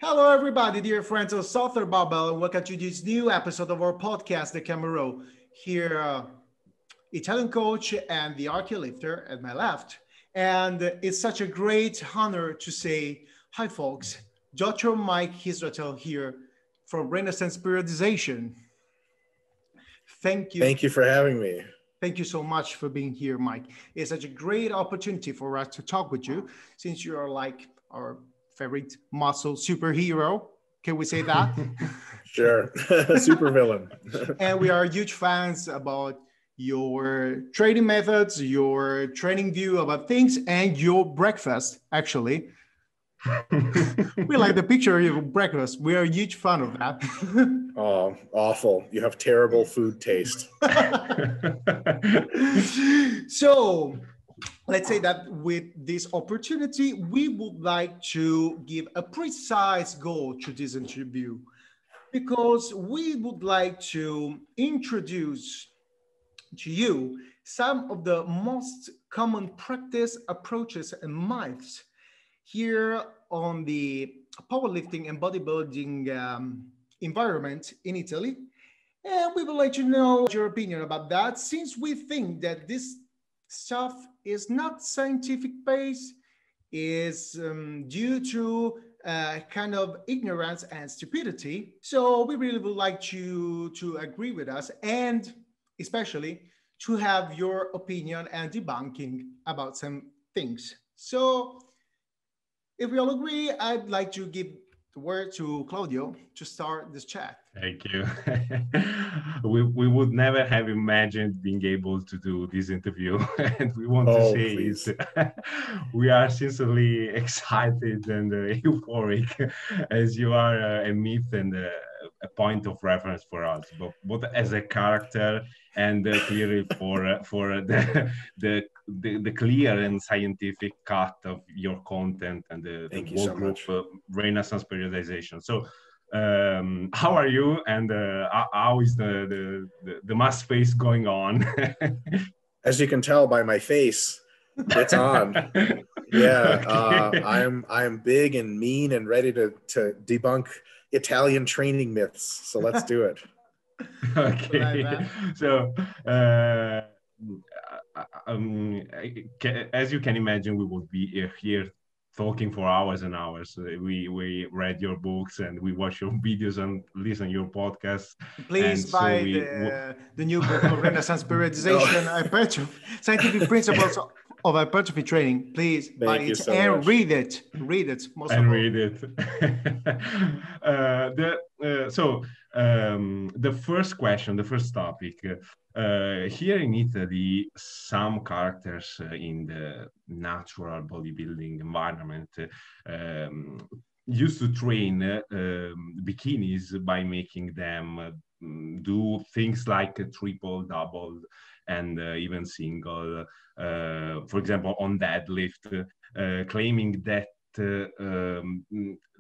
Hello, everybody, dear friends of Southern Barbell, and welcome to this new episode of our podcast, decameRaw. Here, Italian coach and the archaea lifter at my left. And it's such a great honor to say, hi, folks, Dr. Mike Israetel here from Reinassance Periodization. Thank you. Thank you for having me. Thank you so much for being here, Mike. It's such a great opportunity for us to talk with you since you are like our favorite muscle superhero. Can we say that? Sure. Super villain. And we are huge fans about your training methods, your training view about things, and your breakfast, actually. We like the picture of your breakfast. We are a huge fan of that. Oh, awful. You have terrible food taste. So let's say that with this opportunity, we would like to give a precise goal to this interview because we would like to introduce to you some of the most common practice approaches and myths here on the powerlifting and bodybuilding environment in Italy. And we would like to know your opinion about that, since we think that this stuff is not scientific based, is due to kind of ignorance and stupidity. So we really would like you to agree with us, and especially to have your opinion and debunking about some things. So if we all agree, I'd like to give the word to Claudio to start this chat. Thank you. we would never have imagined being able to do this interview, and we want to say it. We are sincerely excited and euphoric, as you are a myth and a point of reference for us, both as a character and clearly for the clear and scientific cut of your content and the whole group Reinassance Periodization. So how are you, and how is the mass face going on? As you can tell by my face, it's on. Yeah, okay. I'm big and mean and ready to debunk Italian training myths. So let's do it. Okay. So as you can imagine, we will be here talking for hours and hours. We read your books and we watch your videos and listen to your podcasts. Please buy the new book of Reinassance Periodization, Scientific Principles of Hypertrophy Training. Please buy it so and much. Read it. Read it. Read it. The first question, the first topic. Here in Italy, some characters in the natural bodybuilding environment used to train bikinis by making them do things like a triple, double, and even single. For example, on deadlift, claiming that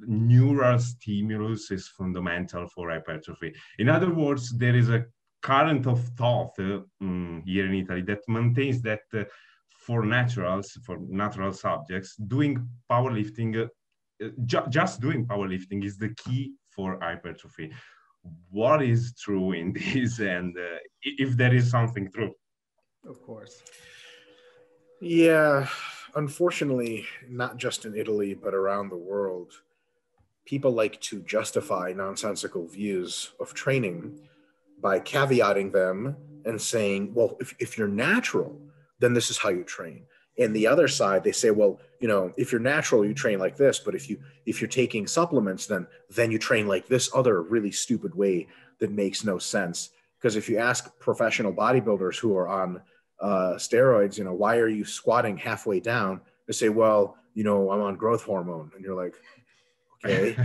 neural stimulus is fundamental for hypertrophy. In other words, there is a current of thought here in Italy that maintains that for natural subjects, doing powerlifting, just doing powerlifting is the key for hypertrophy. What is true in this, and if there is something true? Of course. Yeah, unfortunately, not just in Italy, but around the world, people like to justify nonsensical views of training by caveating them and saying, well, if you're natural, then this is how you train. And the other side, they say, well, you know, if you're natural, you train like this. But if you're taking supplements, then you train like this other really stupid way that makes no sense. Because if you ask professional bodybuilders who are on steroids, you know, why are you squatting halfway down? They say, well, you know, I'm on growth hormone. And you're like, okay.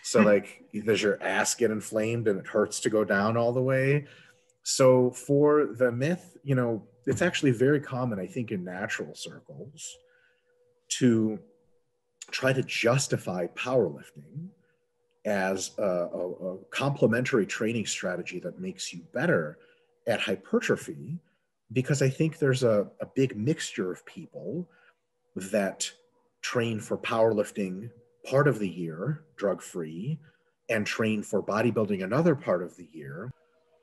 So like, does your ass get inflamed and it hurts to go down all the way? So for the myth, you know, it's actually very common, I think, in natural circles to try to justify powerlifting as a complementary training strategy that makes you better at hypertrophy, because I think there's a big mixture of people that train for powerlifting part of the year drug-free and train for bodybuilding another part of the year.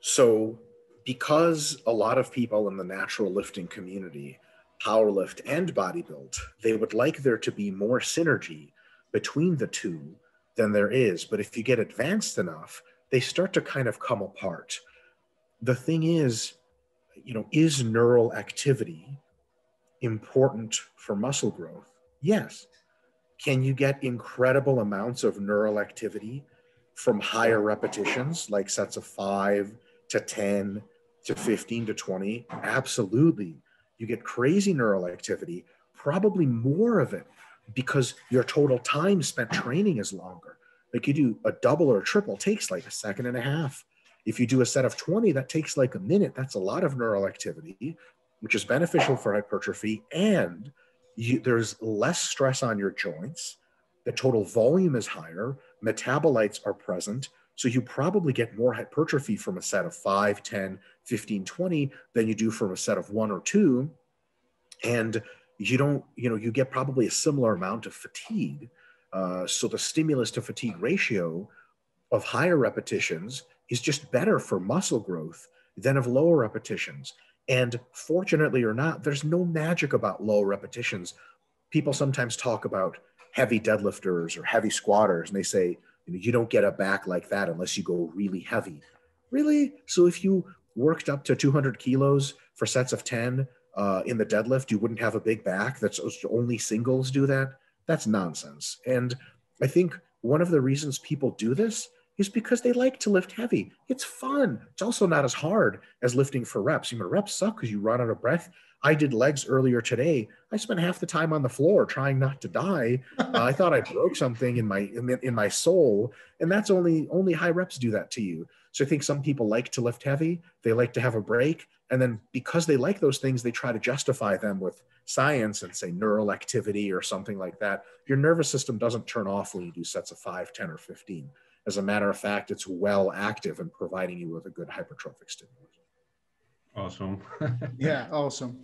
So because a lot of people in the natural lifting community powerlift and bodybuild, they would like there to be more synergy between the two than there is. But if you get advanced enough, they start to kind of come apart. The thing is, is neural activity important for muscle growth? Yes. Can you get incredible amounts of neural activity from higher repetitions, like sets of 5 to 10 to 15 to 20? Absolutely. You get crazy neural activity, probably more of it because your total time spent training is longer. Like you do a double or a triple takes like a second and a half. If you do a set of 20, that takes like a minute. That's a lot of neural activity, which is beneficial for hypertrophy. And there's less stress on your joints. The total volume is higher. Metabolites are present. So you probably get more hypertrophy from a set of 5, 10, 15, 20 than you do from a set of 1 or 2. And you get probably a similar amount of fatigue. So the stimulus to fatigue ratio of higher repetitions is just better for muscle growth than of lower repetitions. And fortunately or not, there's no magic about low repetitions. People sometimes talk about heavy deadlifters or heavy squatters, and they say, you don't get a back like that unless you go really heavy. Really? So if you worked up to 200 kilos for sets of 10 in the deadlift, you wouldn't have a big back? That's only singles do that? That's nonsense. And I think one of the reasons people do this is because they like to lift heavy. It's fun. It's also not as hard as lifting for reps. Reps suck because you run out of breath. I did legs earlier today. I spent half the time on the floor trying not to die. I thought I broke something in my soul, and that's only high reps do that to you. So I think some people like to lift heavy. They like to have a break, and then because they like those things, they try to justify them with science and say neural activity or something like that. Your nervous system doesn't turn off when you do sets of 5, 10, or 15. As a matter of fact, it's well active in providing you with a good hypertrophic stimulus. Awesome. Yeah, awesome.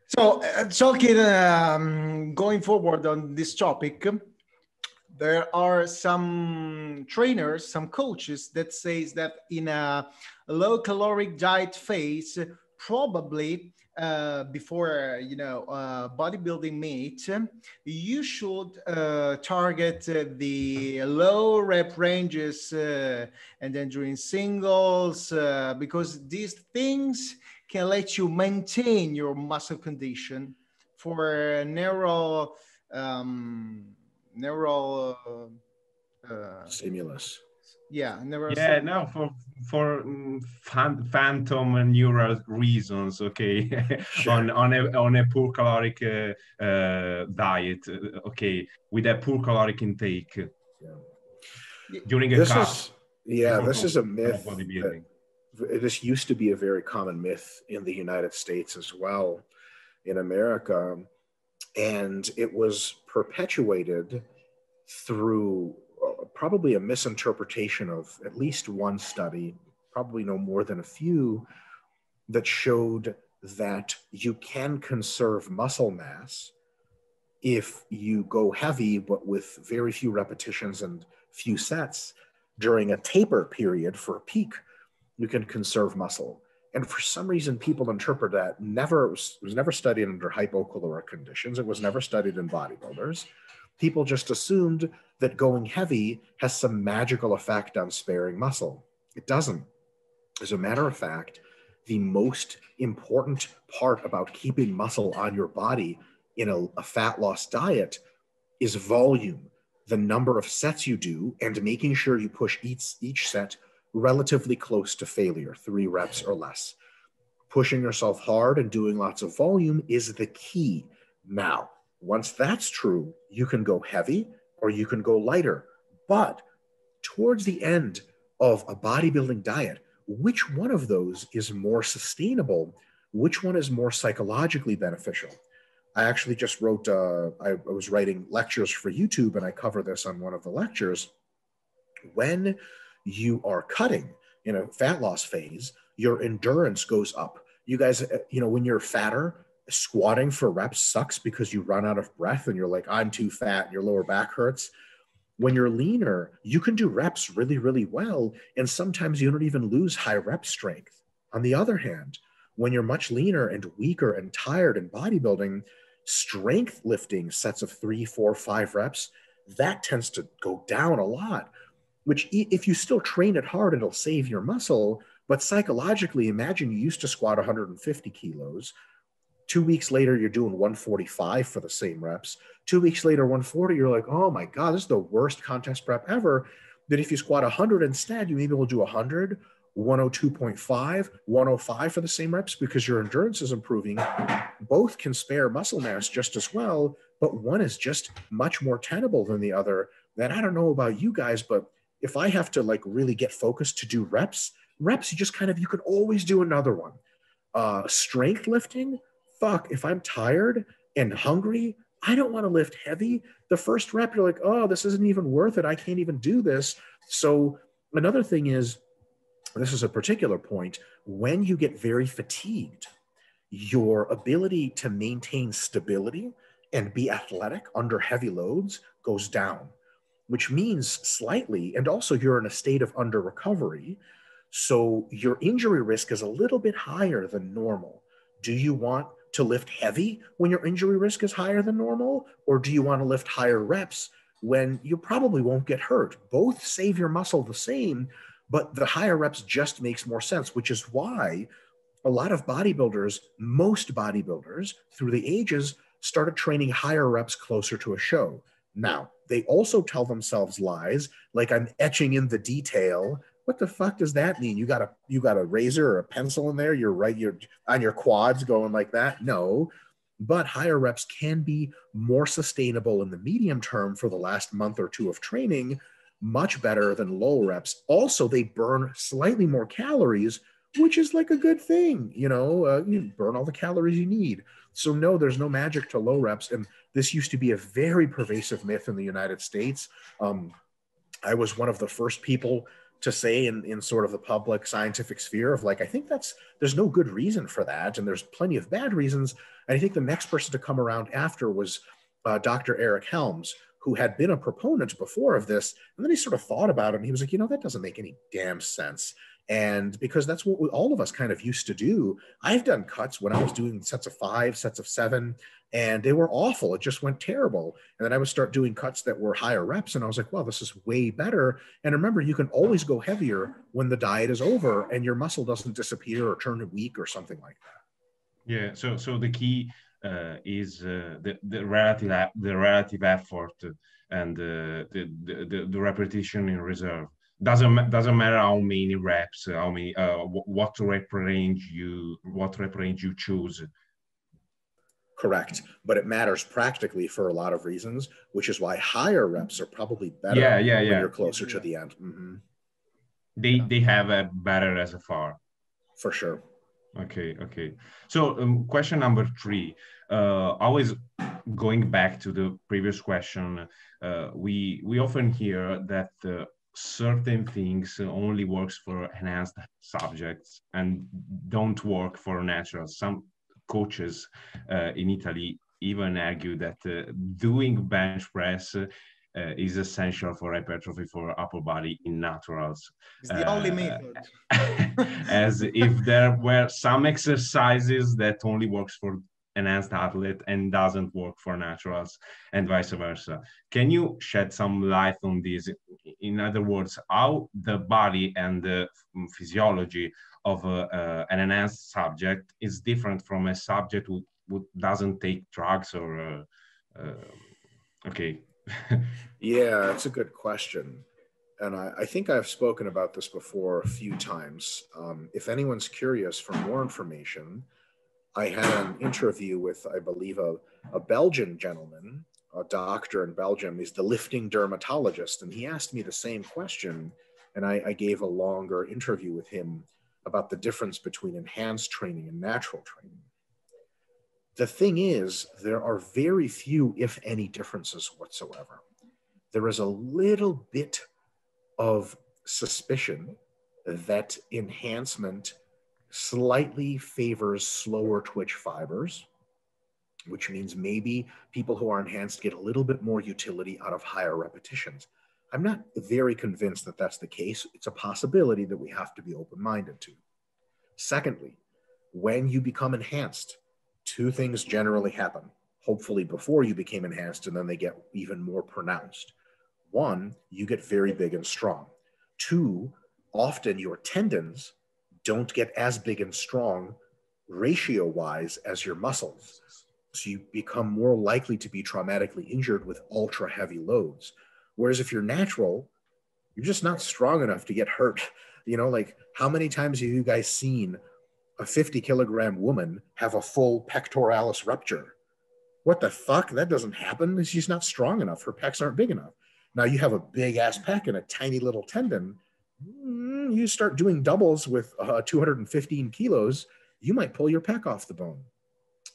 So talking, going forward on this topic, there are some trainers, some coaches that says that in a low caloric diet phase, probably before bodybuilding meet, you should target the low rep ranges and then during singles because these things can let you maintain your muscle condition for neural stimulus. Yeah, for phantom and neural reasons. Okay, sure. on a poor caloric diet. Okay, with a poor caloric intake during a cut. This is a myth. This used to be a very common myth in the United States as well, in America, and it was perpetuated through probably a misinterpretation of at least one study, probably no more than a few, that showed that you can conserve muscle mass if you go heavy, but with very few repetitions and few sets during a taper period for a peak, you can conserve muscle. And for some reason, people interpret that it was never studied under hypocaloric conditions. It was never studied in bodybuilders. People just assumed that going heavy has some magical effect on sparing muscle. It doesn't. As a matter of fact, the most important part about keeping muscle on your body in a fat loss diet is volume, the number of sets you do, and making sure you push each set relatively close to failure, 3 reps or less. Pushing yourself hard and doing lots of volume is the key. Now, once that's true, you can go heavy or you can go lighter. But towards the end of a bodybuilding diet, which one of those is more sustainable? Which one is more psychologically beneficial? I actually just wrote, I was writing lectures for YouTube, and I cover this on one of the lectures. When you are cutting in a fat loss phase, your endurance goes up. You guys, when you're fatter, squatting for reps sucks because you run out of breath and you're like, I'm too fat and your lower back hurts. When you're leaner, you can do reps really, really well. And sometimes you don't even lose high rep strength. On the other hand, when you're much leaner and weaker and tired in bodybuilding, strength lifting sets of 3, 4, 5 reps, that tends to go down a lot, which if you still train it hard, it'll save your muscle. But psychologically, imagine you used to squat 150 kilos. 2 weeks later, you're doing 145 for the same reps. 2 weeks later, 140, you're like, oh my God, this is the worst contest prep ever. That if you squat 100 instead, you maybe will do 100, 102.5, 105 for the same reps because your endurance is improving. Both can spare muscle mass just as well, but one is just much more tenable than the other. And I don't know about you guys, but if I have to like really get focused to do reps, you just kind of, you could always do another one. Strength lifting, fuck, if I'm tired and hungry, I don't want to lift heavy. The first rep, you're like, oh, this isn't even worth it. I can't even do this. So another thing is, this is a particular point, when you get very fatigued, your ability to maintain stability and be athletic under heavy loads goes down, which means slightly, and also you're in a state of under recovery. So your injury risk is a little bit higher than normal. Do you want to lift heavy when your injury risk is higher than normal? Or do you want to lift higher reps when you probably won't get hurt? Both save your muscle the same, but the higher reps just makes more sense, which is why a lot of bodybuilders, most bodybuilders through the ages, started training higher reps closer to a show. Now, they also tell themselves lies, like I'm etching in the detail. What the fuck does that mean? You got a razor or a pencil in there? You're on your quads going like that? No, but higher reps can be more sustainable in the medium term for the last month or two of training, much better than low reps. Also, they burn slightly more calories, which is like a good thing. You burn all the calories you need. So no, there's no magic to low reps. And this used to be a very pervasive myth in the United States. I was one of the first people to say in sort of the public scientific sphere of like, I think there's no good reason for that. And there's plenty of bad reasons. And I think the next person to come around after was Dr. Eric Helms, who had been a proponent before of this. And then he sort of thought about it and he was like, that doesn't make any damn sense. And because that's what all of us kind of used to do. I've done cuts when I was doing sets of 5, sets of 7, and they were awful. It just went terrible. And then I would start doing cuts that were higher reps. And I was like, wow, this is way better. And remember, you can always go heavier when the diet is over and your muscle doesn't disappear or turn weak or something like that. Yeah. So the key is the relative effort and the repetition in reserve. Doesn't matter how many reps, how many what rep range you choose. Correct, but it matters practically for a lot of reasons, which is why higher reps are probably better when you're closer to the end. Mm-hmm. They have a better reservoir. For sure. Okay. So question number 3, always going back to the previous question, we often hear that certain things only works for enhanced subjects and don't work for natural. Some coaches in Italy even argue that doing bench press is essential for hypertrophy for upper body in naturals. It's the only method. As if there were some exercises that only works for enhanced athlete and doesn't work for naturals and vice versa. Can you shed some light on this? In other words, how the body and the physiology of an enhanced subject is different from a subject who doesn't take drugs or okay. Yeah, it's a good question. And I think I've spoken about this before a few times. If anyone's curious for more information, I had an interview with, I believe, a Belgian gentleman, a doctor in Belgium. He's the lifting dermatologist. And he asked me the same question. And I gave a longer interview with him about the difference between enhanced training and natural training. The thing is, there are very few, if any, differences whatsoever. There is a little bit of suspicion that enhancement slightly favors slower twitch fibers, which means maybe people who are enhanced get a little bit more utility out of higher repetitions. I'm not very convinced that that's the case. It's a possibility that we have to be open-minded to. Secondly, when you become enhanced, two things generally happen, hopefully before you became enhanced, and then they get even more pronounced. One, you get very big and strong. Two, often your tendons don't get as big and strong ratio-wise as your muscles. So you become more likely to be traumatically injured with ultra heavy loads. Whereas if you're natural, you're just not strong enough to get hurt. You know, like how many times have you guys seen a 50-kilogram woman have a full pectoralis rupture? What the fuck? That doesn't happen. She's not strong enough. Her pecs aren't big enough. Now you have a big ass pec and a tiny little tendon. You start doing doubles with 215 kilos, you might pull your pec off the bone.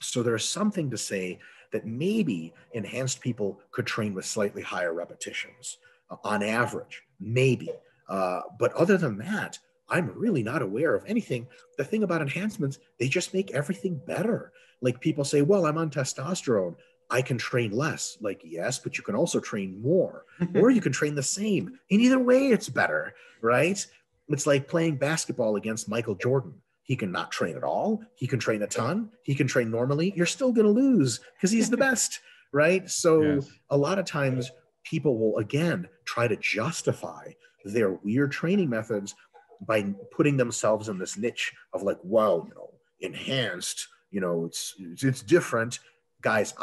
So there's something to say that maybe enhanced people could train with slightly higher repetitions on average, maybe. But other than that, I'm really not aware of anything. The thing about enhancements, they just make everything better. Like people say, well, I'm on testosterone, I can train less. Like, yes, but you can also train more, or you can train the same. In either way, it's better, right? It's like playing basketball against Michael Jordan. He can not train at all. He can train a ton. He can train normally. You're still going to lose because he's the best, right? So yes. A lot of times people will, again, try to justify their weird training methods by putting themselves in this niche of like, well, you know, enhanced, you know, it's different. Guys,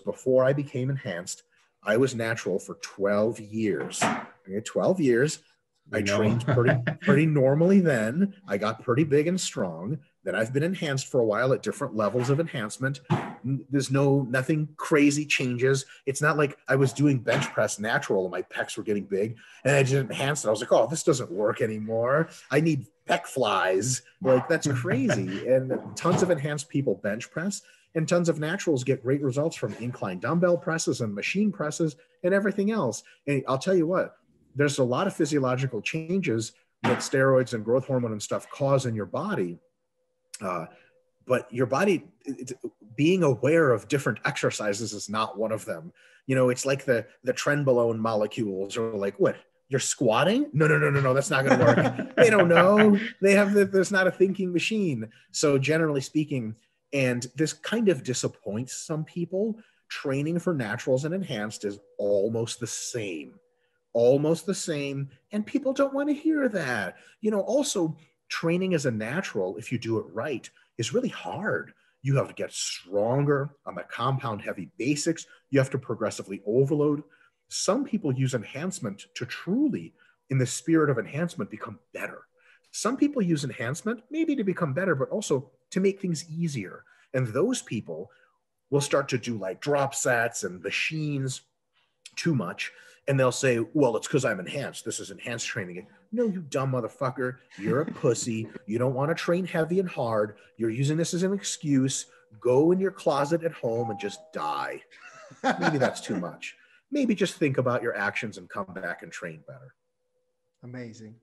before I became enhanced, I was natural for 12 years. Okay, 12 years. I trained pretty normally then. I got pretty big and strong. Then I've been enhanced for a while at different levels of enhancement. There's nothing crazy changes. It's not like I was doing bench press natural and my pecs were getting big and I did enhance it. I was like, oh, this doesn't work anymore. I need pec flies. Like, that's crazy. And tons of enhanced people bench press, and tons of naturals get great results from incline dumbbell presses and machine presses and everything else. And I'll tell you what, there's a lot of physiological changes that steroids and growth hormone and stuff cause in your body. But your body, being aware of different exercises is not one of them. You know, it's like the trenbolone molecules are like, what? You're squatting? No, that's not going to work. They don't know. There's not a thinking machine. So generally speaking, and this kind of disappoints some people, training for naturals and enhanced is almost the same. And people don't want to hear that. You know, also training as a natural, if you do it right, is really hard. You have to get stronger on the compound heavy basics. You have to progressively overload. Some people use enhancement to truly, in the spirit of enhancement, become better. Some people use enhancement maybe to become better, but also to make things easier. And those people will start to do like drop sets and machines too much. And they'll say, well, it's because I'm enhanced. This is enhanced training. No, you dumb motherfucker. You're a pussy. You don't want to train heavy and hard. You're using this as an excuse. Go in your closet at home and just die. Maybe that's too much. Maybe just think about your actions and come back and train better. Amazing.